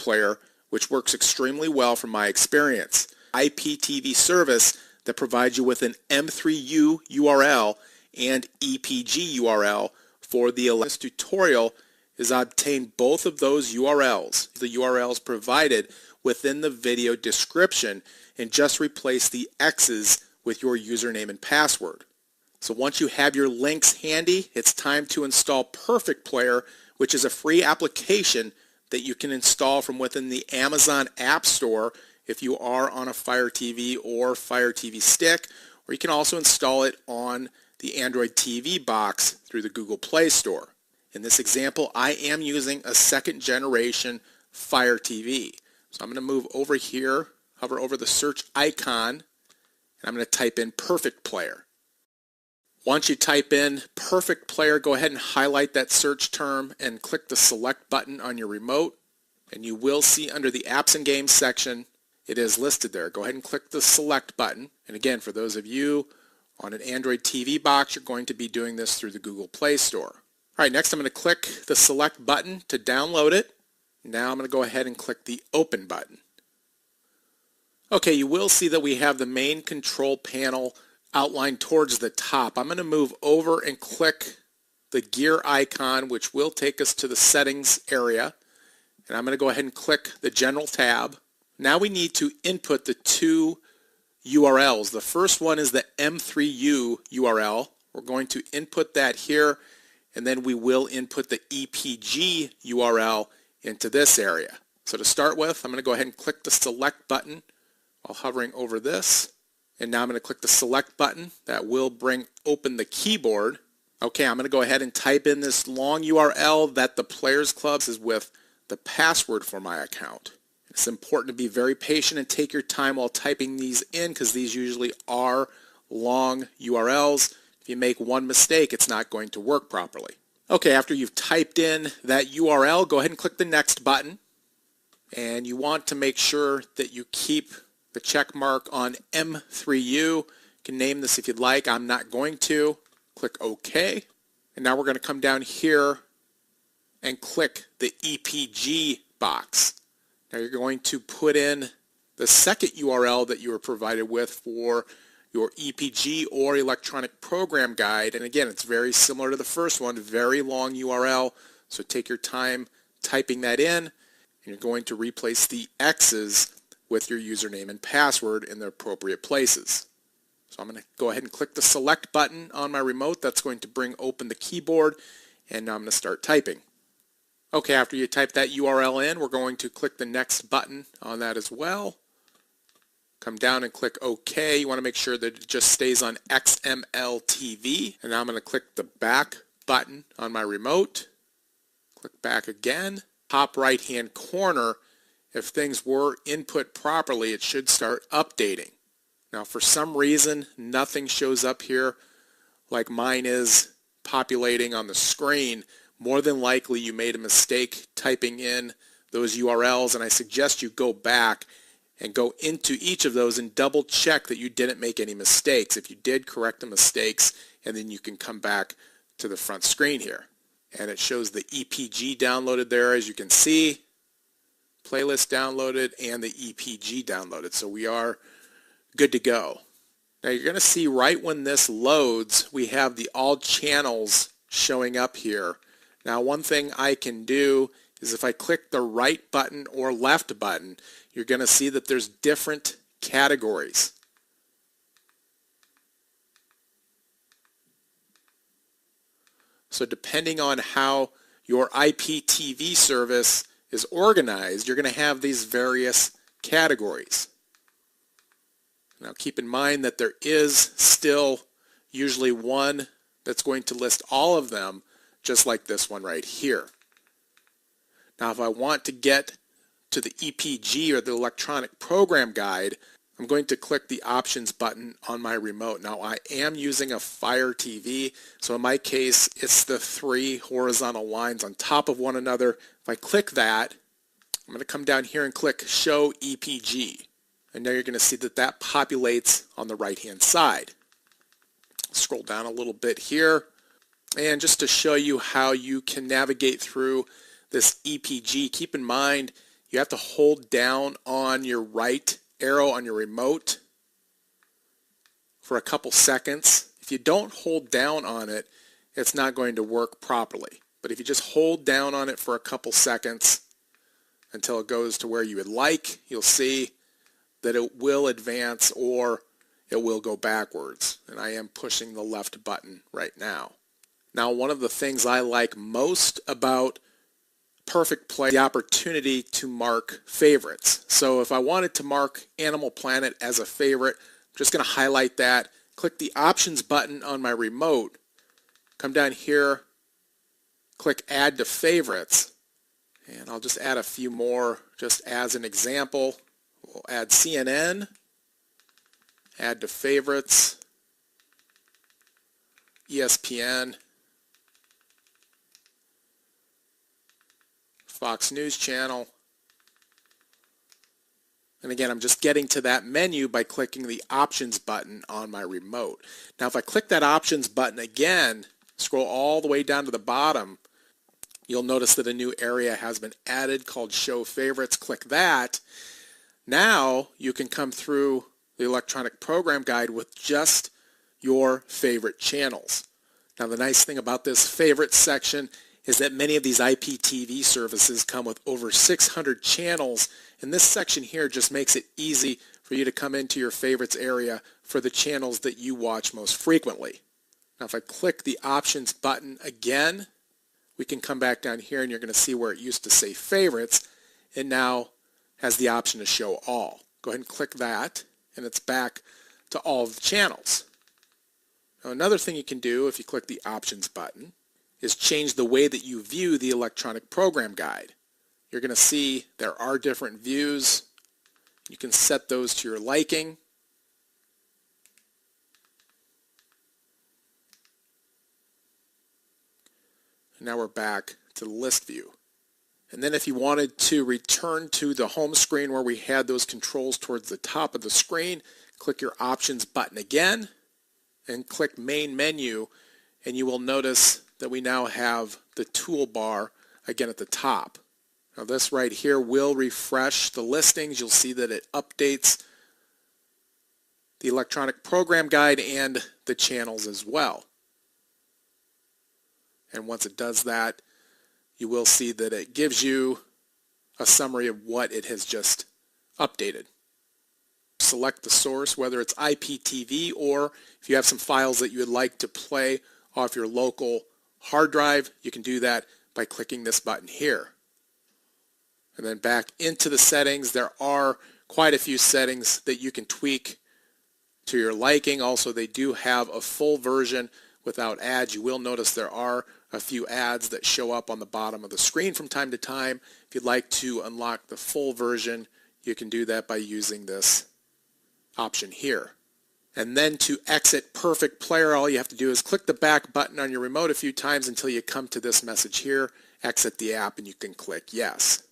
Player, which works extremely well from my experience. IPTV service that provides you with an M3U URL and EPG URL for the this tutorial is obtain both of those URLs. The URLs provided within the video description and just replace the X's with your username and password. So once you have your links handy, it's time to install Perfect Player, which is a free application that you can install from within the Amazon App Store if you are on a Fire TV or Fire TV Stick, or you can also install it on the Android TV box through the Google Play Store. In this example, I am using a second generation Fire TV. So I'm going to move over here, hover over the search icon, and I'm going to type in Perfect Player. Once you type in Perfect Player, go ahead and highlight that search term and click the select button on your remote, and you will see under the Apps and Games section, it is listed there. Go ahead and click the select button. And again, for those of you on an Android TV box, you're going to be doing this through the Google Play Store. All right, next I'm going to click the select button to download it. Now I'm going to go ahead and click the open button. Okay, you will see that we have the main control panel outlined towards the top. I'm going to move over and click the gear icon, which will take us to the settings area. And I'm going to go ahead and click the general tab. Now we need to input the two URLs. The first one is the M3U URL. We're going to input that here, and then we will input the EPG URL into this area. So to start with, I'm going to go ahead and click the select button while hovering over this. And now I'm going to click the select button. That will bring open the keyboard. Okay, I'm going to go ahead and type in this long URL that the Players Club is with the password for my account. It's important to be very patient and take your time while typing these in because these usually are long URLs. If you make one mistake, it's not going to work properly. Okay, after you've typed in that URL, go ahead and click the next button. And you want to make sure that you keep the check mark on M3U. You can name this if you'd like. I'm not going to. Click OK. And now we're going to come down here and click the EPG box. Now you're going to put in the second URL that you were provided with for your EPG or electronic program guide. And again, it's very similar to the first one, very long URL. So take your time typing that in, and you're going to replace the X's with your username and password in the appropriate places. So I'm going to go ahead and click the select button on my remote. That's going to bring open the keyboard, and now I'm going to start typing. Okay, after you type that URL in, we're going to click the next button on that as well. Come down and click OK. You want to make sure that it just stays on XML TV. And now I'm going to click the back button on my remote. Click back again. Top right hand corner, if things were input properly, it should start updating. Now for some reason, nothing shows up here like mine is populating on the screen. More than likely you made a mistake typing in those URLs, and I suggest you go back and go into each of those and double check that you didn't make any mistakes. If you did, correct the mistakes, and then you can come back to the front screen here. And it shows the EPG downloaded there, as you can see, playlist downloaded, and the EPG downloaded. So we are good to go. Now you're going to see right when this loads, we have the all channels showing up here. Now one thing I can do is if I click the right button or left button, you're going to see that there's different categories. So depending on how your IPTV service is organized, you're going to have these various categories. Now keep in mind that there is still usually one that's going to list all of them, just like this one right here. Now if I want to get to the EPG or the electronic program guide, I'm going to click the options button on my remote. Now I am using a Fire TV, so in my case it's the three horizontal lines on top of one another. If I click that, I'm going to come down here and click Show EPG. And now you're going to see that that populates on the right hand side. Scroll down a little bit here, and just to show you how you can navigate through this EPG, keep in mind you have to hold down on your right arrow on your remote for a couple seconds. If you don't hold down on it, it's not going to work properly. But if you just hold down on it for a couple seconds until it goes to where you would like, you'll see that it will advance or it will go backwards. And I am pushing the left button right now. Now, one of the things I like most about Perfect Play is the opportunity to mark favorites. So if I wanted to mark Animal Planet as a favorite, I'm just going to highlight that, click the Options button on my remote, come down here, click Add to Favorites, and I'll just add a few more just as an example. We'll add CNN, add to Favorites, ESPN, Fox News Channel. And again, I'm just getting to that menu by clicking the Options button on my remote. Now, if I click that Options button again, scroll all the way down to the bottom, you'll notice that a new area has been added called Show Favorites. Click that. Now you can come through the electronic program guide with just your favorite channels. Now, the nice thing about this Favorites section is that many of these IPTV services come with over 600 channels, and this section here just makes it easy for you to come into your favorites area for the channels that you watch most frequently. Now, if I click the Options button again, we can come back down here and you're going to see where it used to say Favorites. It now has the option to show all. Go ahead and click that, and it's back to all of the channels. Now, another thing you can do if you click the Options button is change the way that you view the electronic program guide. You're going to see there are different views. You can set those to your liking. And now we're back to the list view. And then if you wanted to return to the home screen where we had those controls towards the top of the screen, click your Options button again and click Main Menu, and you will notice that we now have the toolbar again at the top. Now, this right here will refresh the listings. You'll see that it updates the electronic program guide and the channels as well. And once it does that, you will see that it gives you a summary of what it has just updated. Select the source, whether it's IPTV or if you have some files that you would like to play off your local hard drive, you can do that by clicking this button here. And then back into the settings, there are quite a few settings that you can tweak to your liking. Also, they do have a full version without ads. You will notice there are a few ads that show up on the bottom of the screen from time to time. If you'd like to unlock the full version, you can do that by using this option here. And then to exit Perfect Player, all you have to do is click the back button on your remote a few times until you come to this message here, exit the app, and you can click yes.